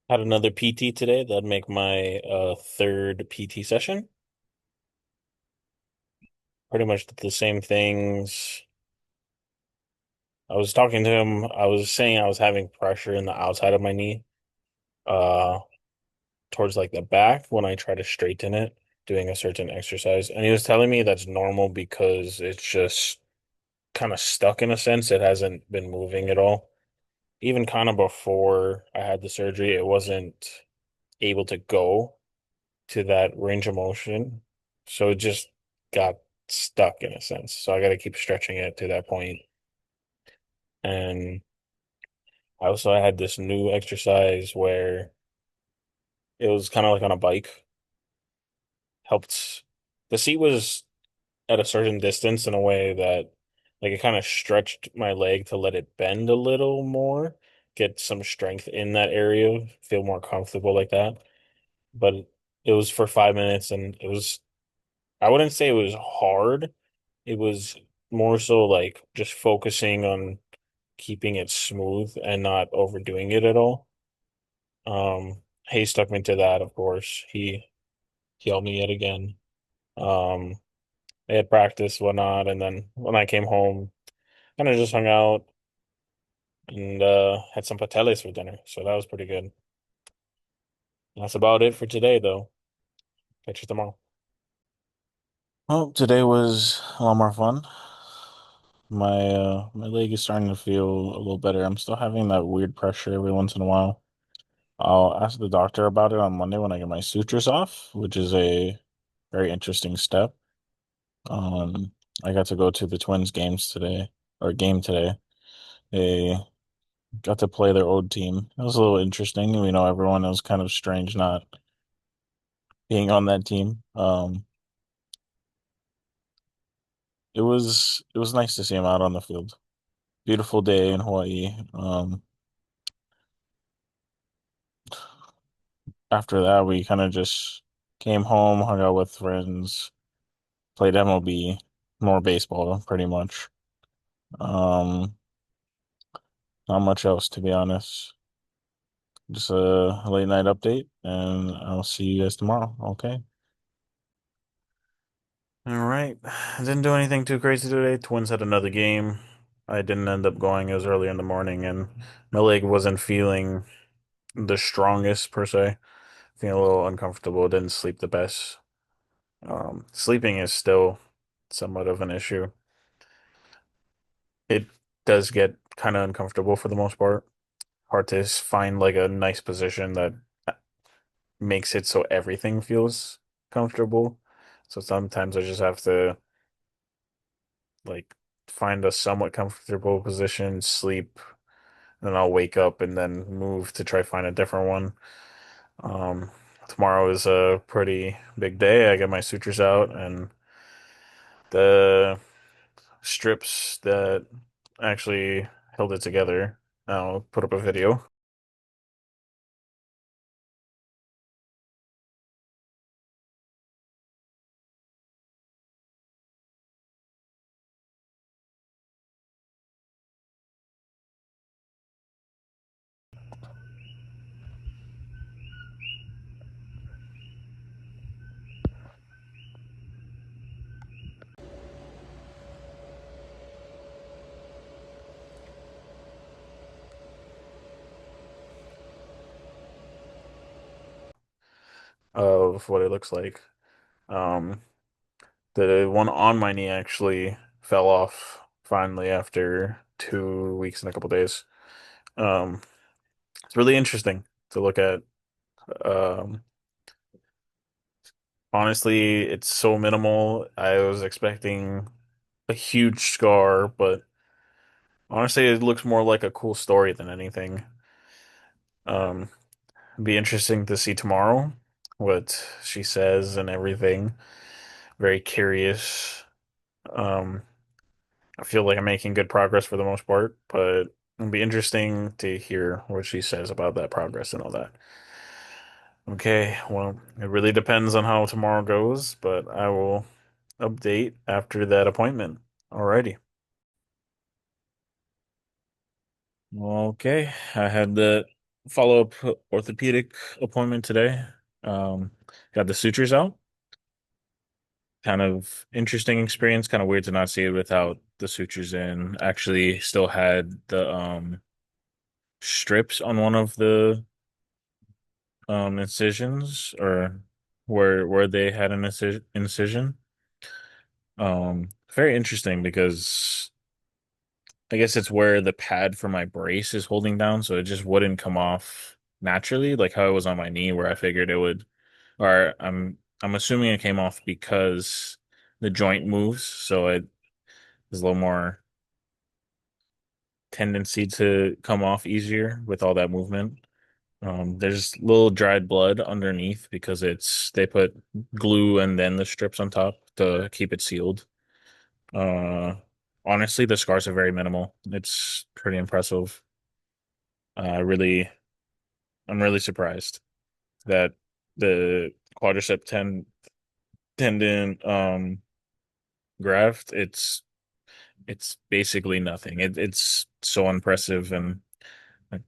Had another PT today. That'd make my third PT session. Pretty much did the same things. I was talking to him. I was saying I was having pressure in the outside of my knee, uh, towards like the back when I try to straighten it, doing a certain exercise. And he was telling me that's normal because it's just kind of stuck in a sense. It hasn't been moving at all. Even kind of before I had the surgery, it wasn't able to go to that range of motion. So it just got stuck in a sense. So I got to keep stretching it to that point. And I had this new exercise where it was kind of like on a bike. Helped the seat was at a certain distance in a way that like it kind of stretched my leg to let it bend a little more, get some strength in that area, feel more comfortable like that. But it was for 5 minutes and I wouldn't say it was hard. It was more so like just focusing on keeping it smooth and not overdoing it at all. He stuck me to that, of course. He helped me yet again. Um, I had practice, whatnot, and then when I came home, kind of just hung out and had some pateles for dinner. So that was pretty good. That's about it for today, though. Catch you tomorrow. Well, today was a lot more fun. My leg is starting to feel a little better. I'm still having that weird pressure every once in a while. I'll ask the doctor about it on Monday when I get my sutures off, which is a very interesting step. Um, I got to go to the Twins games today, or game today. They got to play their old team. It was a little interesting. Everyone, it was kind of strange not being on that team. It was nice to see him out on the field. Beautiful day in Hawaii. After that, we kind of just came home, hung out with friends, played MLB, more baseball, pretty much. Um, Not much else, to be honest. Just a late night update, and I'll see you guys tomorrow. Okay. All right. I didn't do anything too crazy today. Twins had another game. I didn't end up going. It was early in the morning, and my leg wasn't feeling the strongest per se. Feeling a little uncomfortable. Didn't sleep the best. Sleeping is still somewhat of an issue. It does get kind of uncomfortable for the most part. Hard to find like a nice position that makes it so everything feels comfortable. So sometimes I just have to like find a somewhat comfortable position, sleep, and then I'll wake up and then move to try find a different one. Um, Tomorrow is a pretty big day. I get my sutures out and the strips that actually held it together. I'll put up a video. Of what it looks like. Um, the one on my knee actually fell off finally after 2 weeks and a couple days. Um, it's really interesting to look at. Um, Honestly, it's so minimal. I was expecting a huge scar, but honestly, it looks more like a cool story than anything. Um, It'd be interesting to see tomorrow what she says and everything. Very curious. Um, I feel like I'm making good progress for the most part, but it'll be interesting to hear what she says about that progress and all that. Okay, well, it really depends on how tomorrow goes, but I will update after that appointment. Alrighty. Okay, I had that. follow-up orthopedic appointment today. Um, got the sutures out. Kind of interesting experience. Kind of weird to not see it without the sutures in. Actually, still had the strips on one of the incisions, or where they had an incision. Very interesting because I guess it's where the pad for my brace is holding down, so it just wouldn't come off naturally, like how it was on my knee, where I figured it would. Or I'm assuming it came off because the joint moves, so it there's a little more tendency to come off easier with all that movement. There's little dried blood underneath because they put glue and then the strips on top to keep it sealed. Uh, Honestly, the scars are very minimal. It's pretty impressive. Uh, really, I'm really surprised that the quadricep tendon graft, it's basically nothing. It's so impressive, and I'm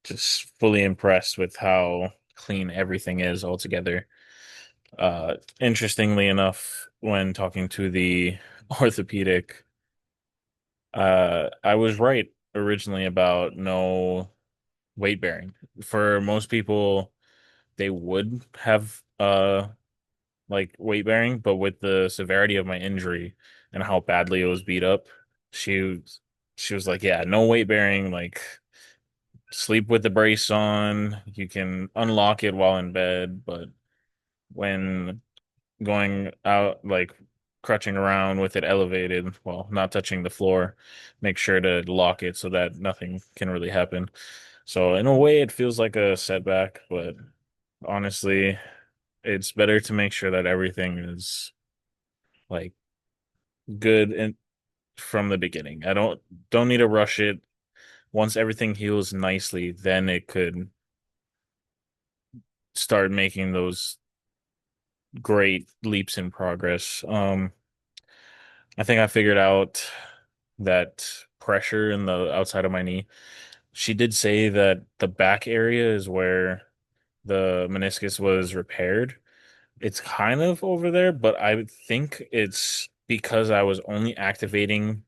just fully impressed with how clean everything is altogether. Interestingly enough, when talking to the orthopedic, I was right originally about no weight bearing. For most people, they would have like weight bearing, but with the severity of my injury and how badly it was beat up, she was she was like, yeah, no weight bearing, like sleep with the brace on. You can unlock it while in bed, but when going out, like crutching around with it elevated, well, not touching the floor, make sure to lock it so that nothing can really happen. So in a way, it feels like a setback, but honestly, it's better to make sure that everything is like good and from the beginning. I don't need to rush it. Once everything heals nicely, then it could start making those great leaps in progress. I think I figured out that pressure in the outside of my knee. She did say that the back area is where the meniscus was repaired. It's kind of over there, but I think it's because I was only activating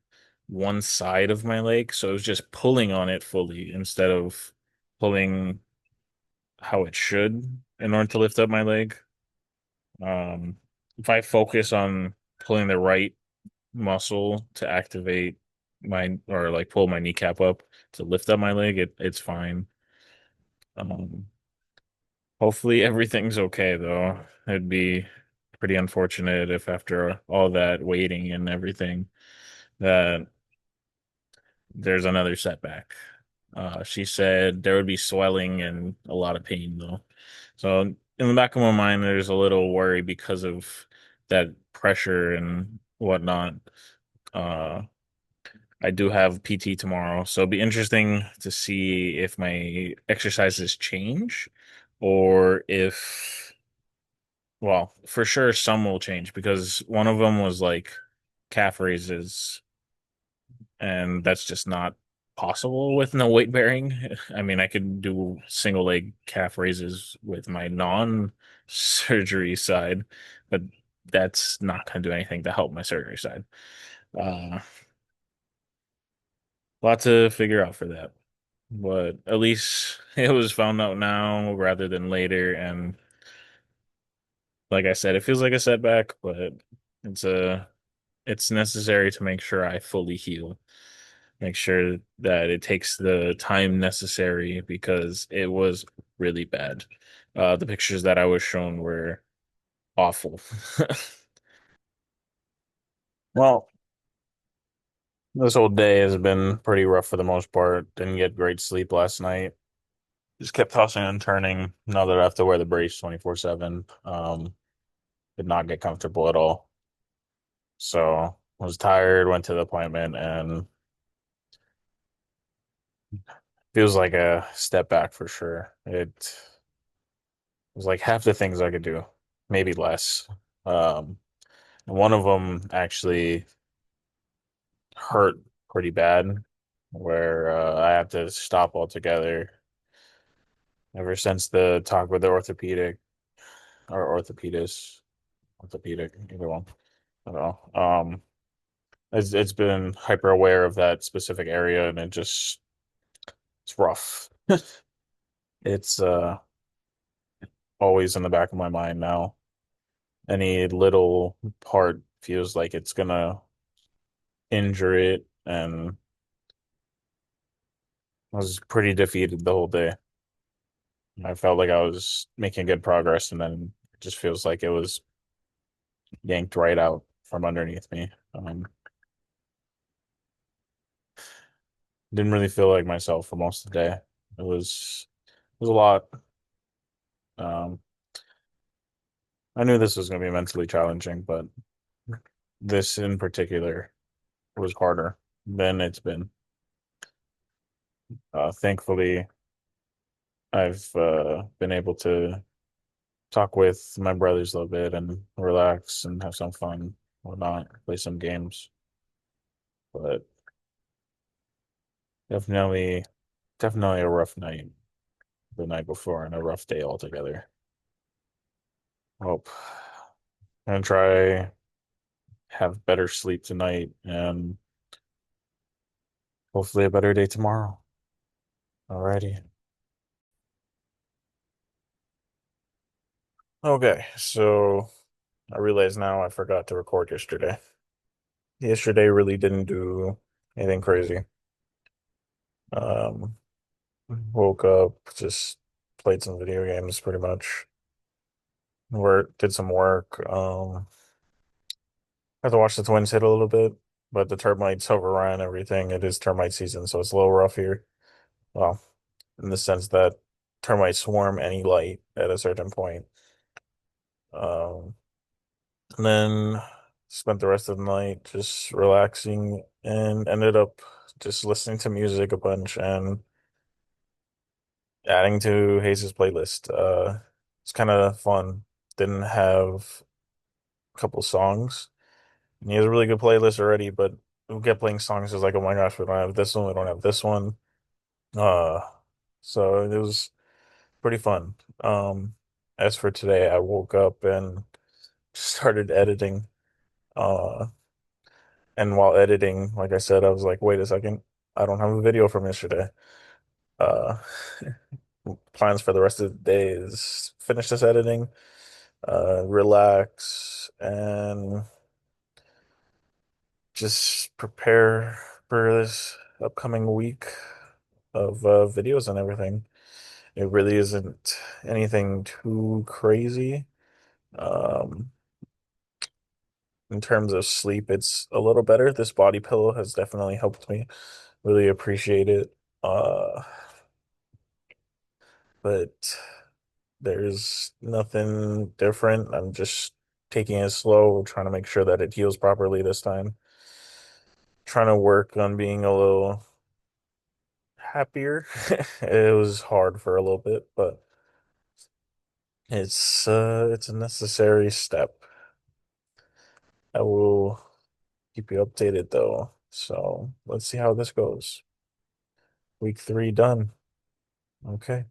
one side of my leg, so it was just pulling on it fully instead of pulling how it should in order to lift up my leg. If I focus on pulling the right muscle to activate my or like pull my kneecap up to lift up my leg, it's fine. Um, Hopefully everything's okay though. It'd be pretty unfortunate if after all that waiting and everything that there's another setback. She said there would be swelling and a lot of pain though. So in the back of my mind, there's a little worry because of that pressure and whatnot. Uh, I do have PT tomorrow, so it'll be interesting to see if my exercises change or if, well, for sure some will change because one of them was like calf raises, and that's just not possible with no weight bearing. I mean, I could do single leg calf raises with my non-surgery side, but that's not going to do anything to help my surgery side. Uh, Lot to figure out for that. But at least it was found out now rather than later. And like I said, it feels like a setback, but it's a it's necessary to make sure I fully heal. Make sure that it takes the time necessary because it was really bad. The pictures that I was shown were awful. Well, this whole day has been pretty rough for the most part. Didn't get great sleep last night. Just kept tossing and turning. Now that I have to wear the brace 24/7, did not get comfortable at all. So was tired, went to the appointment, and feels like a step back for sure. It was like half the things I could do, maybe less. Um, One of them actually hurt pretty bad, where I had to stop altogether. ever since the talk with the orthopedic or orthopedist, orthopedic, either one. I don't know. It's been hyper aware of that specific area, and it's rough. It's always in the back of my mind now. Any little part feels like it's gonna injure it, and I was pretty defeated the whole day. I felt like I was making good progress, and then it just feels like it was yanked right out from underneath me. Didn't really feel like myself for most of the day. It was a lot. Um, I knew this was going to be mentally challenging, but this in particular was harder than it's been. Thankfully, I've been able to talk with my brothers a little bit and relax and have some fun, whatnot, play some games. But definitely, definitely a rough night the night before and a rough day altogether. Hope and try have better sleep tonight and hopefully a better day tomorrow. Alrighty. Okay, so I realize now I forgot to record yesterday. Yesterday really didn't do anything crazy. Um, Woke up, just played some video games pretty much. Work, did some work. Had to watch the Twins hit a little bit, but the termites overran everything. It is termite season, so it's a little rough here. Well, in the sense that termites swarm any light at a certain point. Um, and then spent the rest of the night just relaxing and ended up just listening to music a bunch and adding to Hayes' playlist. It's kind of fun. Didn't have a couple songs. And he has a really good playlist already, but we kept playing songs. It's like, oh my gosh, we don't have this one, we don't have this one. Uh, so it was pretty fun. As for today, I woke up and started editing. Uh, and while editing, like I said, I was like, wait a second, I don't have a video from yesterday. Uh, Plans for the rest of the day is finish this editing, relax, and just prepare for this upcoming week of videos and everything. It really isn't anything too crazy. Um, in terms of sleep, it's a little better. This body pillow has definitely helped me. Really appreciate it. But there's nothing different. I'm just taking it slow, trying to make sure that it heals properly this time. Trying to work on being a little happier. It was hard for a little bit, but it's a necessary step. I will keep you updated though. So let's see how this goes. Week 3 done. Okay.